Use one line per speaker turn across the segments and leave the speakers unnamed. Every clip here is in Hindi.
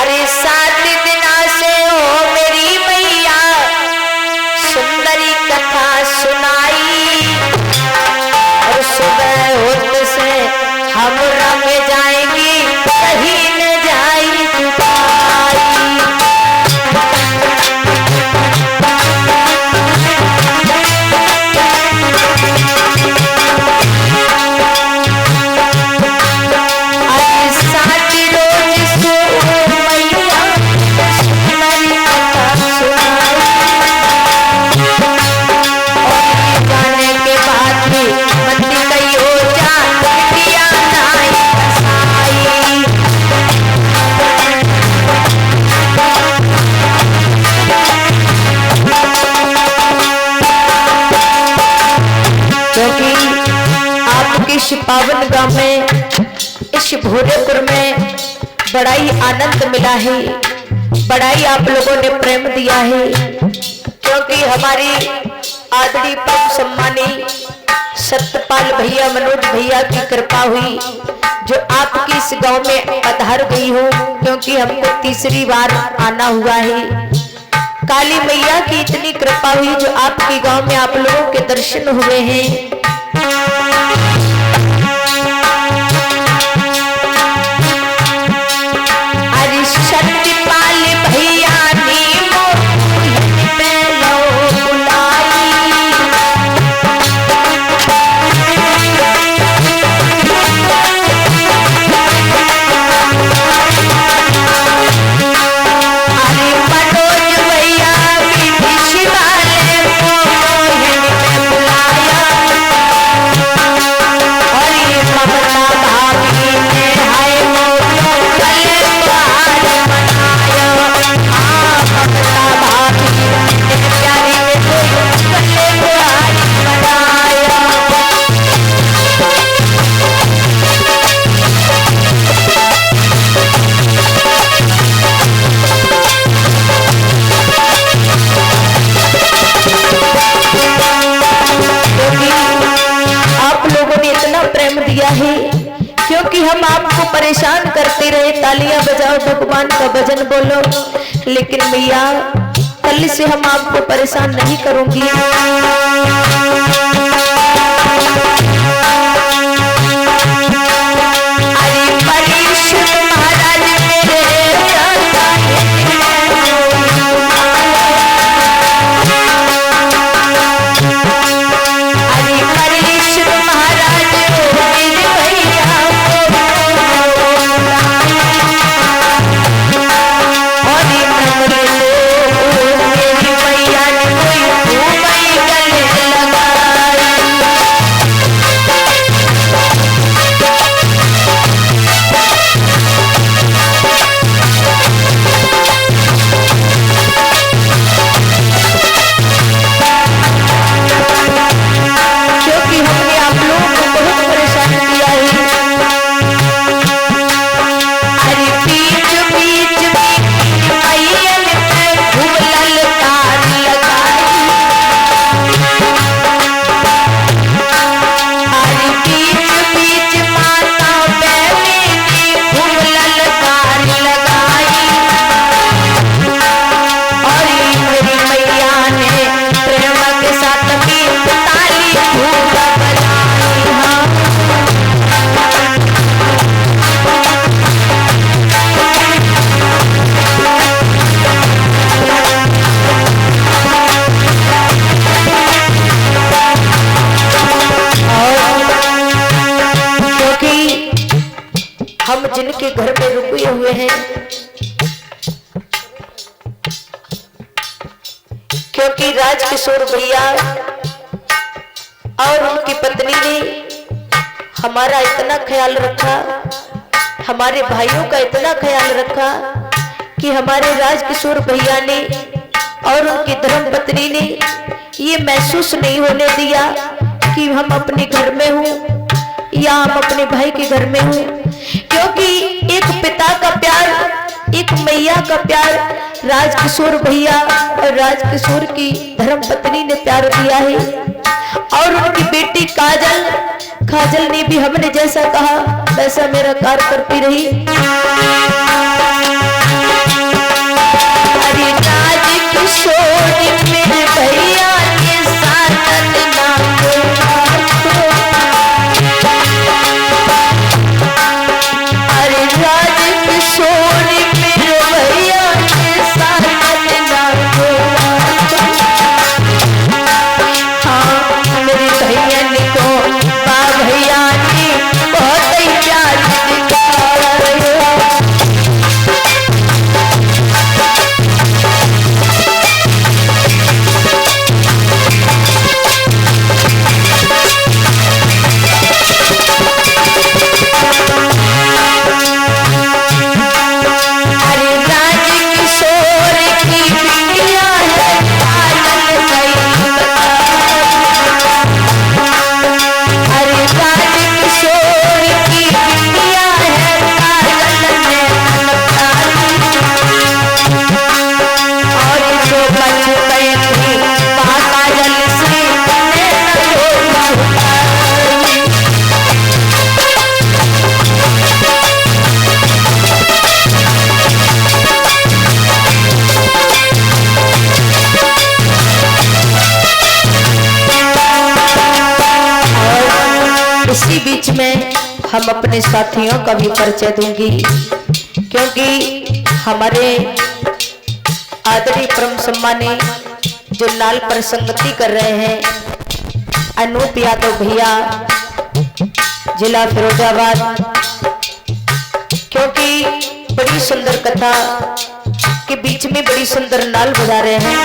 अरे 7 दिना से हो मेरी मैया सुंदरी कथा सुनाई, और सुबह होते से हम रंग जाएंगी कहीं न जाई जुदाई। इस पावन गांव में, इस भोरेपुर में बड़ा ही आनंद मिला है, बड़ा ही आप लोगों ने प्रेम दिया है, क्योंकि हमारी आदरणीय परम सम्मानी सत्यपाल भैया, मनोज भैया की कृपा हुई जो आपकी इस गांव में पधार गई हो, क्योंकि हमको तीसरी बार आना हुआ है। काली मैया की इतनी कृपा हुई जो आपके गांव में आप लोगों के दर्शन हुए हैं। सत्यपाल भैया ने क्योंकि हम आपको परेशान करते रहे, तालियां बजाओ, भगवान का भजन बोलो, लेकिन मैया कल से हम आपको परेशान नहीं करूंगी। हम जिनके घर में रुके हुए हैं, क्योंकि राजकिशोर भैया और उनकी पत्नी ने हमारा इतना ख्याल रखा, हमारे भाइयों का इतना ख्याल रखा कि हमारे राजकिशोर भैया ने और उनकी धर्मपत्नी ने ये महसूस नहीं होने दिया कि हम अपने घर में हूँ या हम अपने भाई के घर में हूँ, क्योंकि एक पिता का प्यार, एक मैया का प्यार राजकिशोर भैया और राजकिशोर की धर्मपत्नी ने प्यार दिया है, और उनकी बेटी काजल ने भी हमने जैसा कहा वैसा मेरा कार्य करती रही। हम अपने साथियों का भी परिचय दूंगी, क्योंकि हमारे आदरणीय परम सम्मानी जो नाल पर संगति कर रहे हैं अनूप यादव भैया, जिला फिरोजाबाद, क्योंकि बड़ी सुंदर कथा के बीच में बड़ी सुंदर नाल बजा रहे हैं।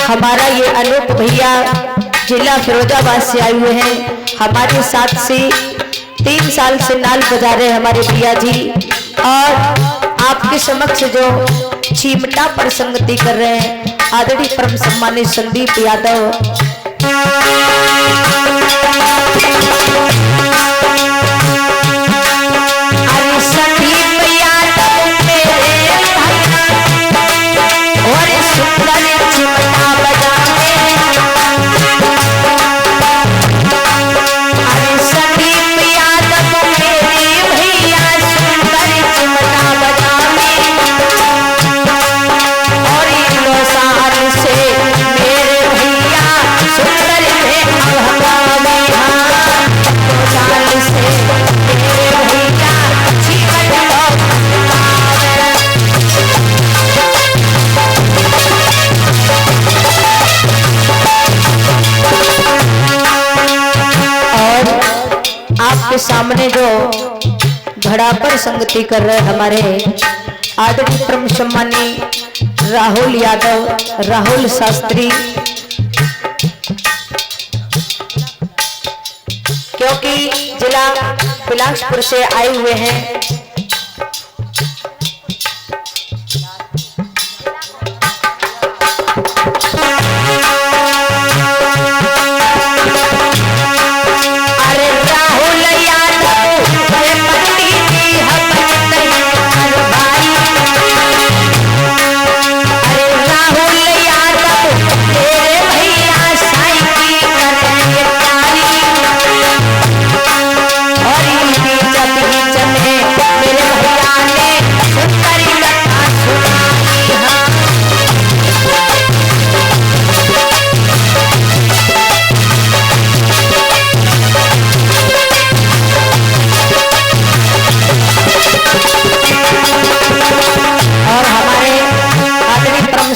हमारा ये अनूप भैया जिला फिरोजाबाद से आए हुए हैं, हमारे साथ से 3 साल से नाल बजा रहे हैं हमारे भैया जी, और आपके समक्ष जो चिमटा पर संगति कर रहे हैं आदरणीय परम सम्मानित संदीप यादव। आपके सामने जो घड़ा पर संगति कर रहे हमारे आदरणीय परम सम्मानी राहुल यादव, राहुल शास्त्री, क्योंकि जिला बिलासपुर से आए हुए हैं।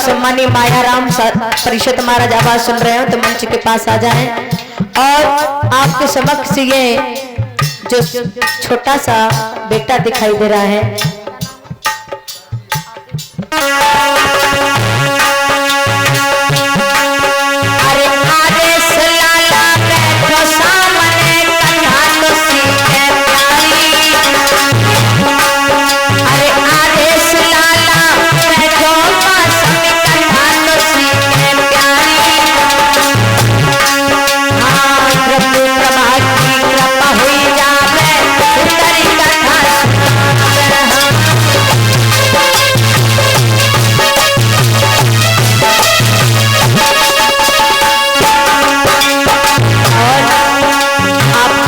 सम्मानी मायाराम परिषद महाराज आवाज सुन रहे हो तो मंच के पास आ जाएं, और आपके समक्ष ये जो छोटा सा बेटा दिखाई दे रहा है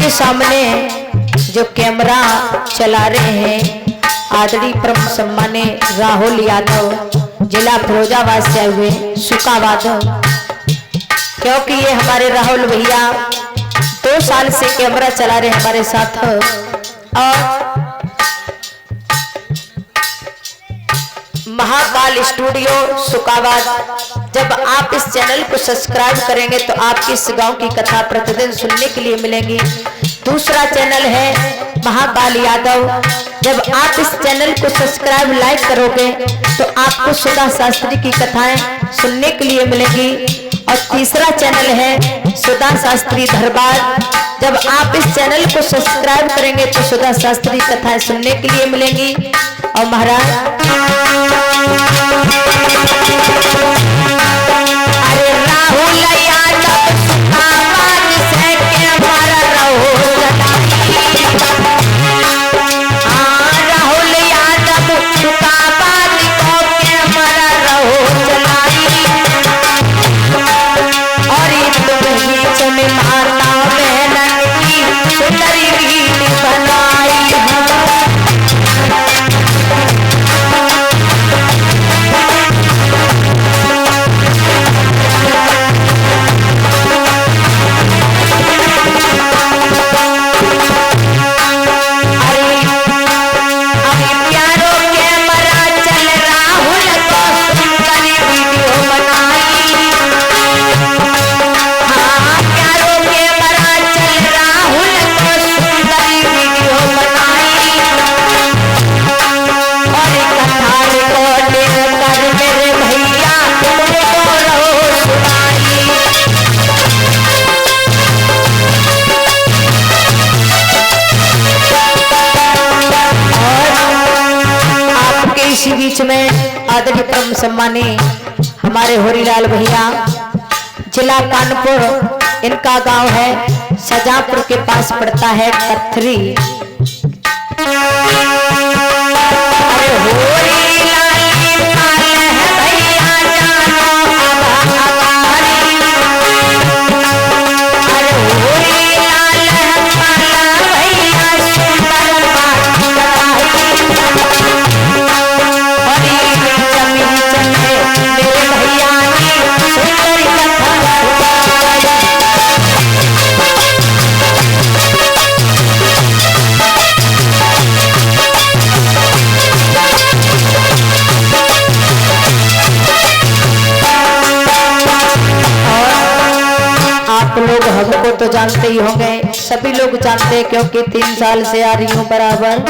सामने जो कैमरा चला रहे हैं आदरणीय परम सम्मानी राहुल यादव, जिला फिरोजाबाद से हुए सुकाबाद, क्योंकि ये हमारे राहुल भैया 2 साल से कैमरा चला रहे हमारे साथ। और महाकाल स्टूडियो सुकाबाद, जब आप इस चैनल को सब्सक्राइब करेंगे तो आपकी इस गांव की कथा प्रतिदिन सुनने के लिए मिलेंगी। दूसरा चैनल है महाकाल यादव, जब आप इस चैनल को सब्सक्राइब लाइक करोगे तो आपको सुधा शास्त्री की कथाएं सुनने के लिए मिलेंगी। और तीसरा चैनल है सुधा शास्त्री दरबार। जब आप इस चैनल को सब्सक्राइब करेंगे तो सुधा शास्त्री कथाएं सुनने के लिए मिलेंगी। और महाराज अरे राहुल यादव सुखाबाद से के हमारा राहुल राहुल यादव सुखाबाद को के हमारा राहुल चलाई। और बीच में माता बहन की सुंदरी रीत बनाई बीच में आदरणीय परम सम्मानी हमारे होरीलाल भैया, जिला कानपुर इनका गांव है, सजापुर के पास पड़ता है कथरी। लोग हमको तो जानते ही होंगे, सभी लोग जानते हैं क्योंकि 3 साल से आ रही हूँ बराबर।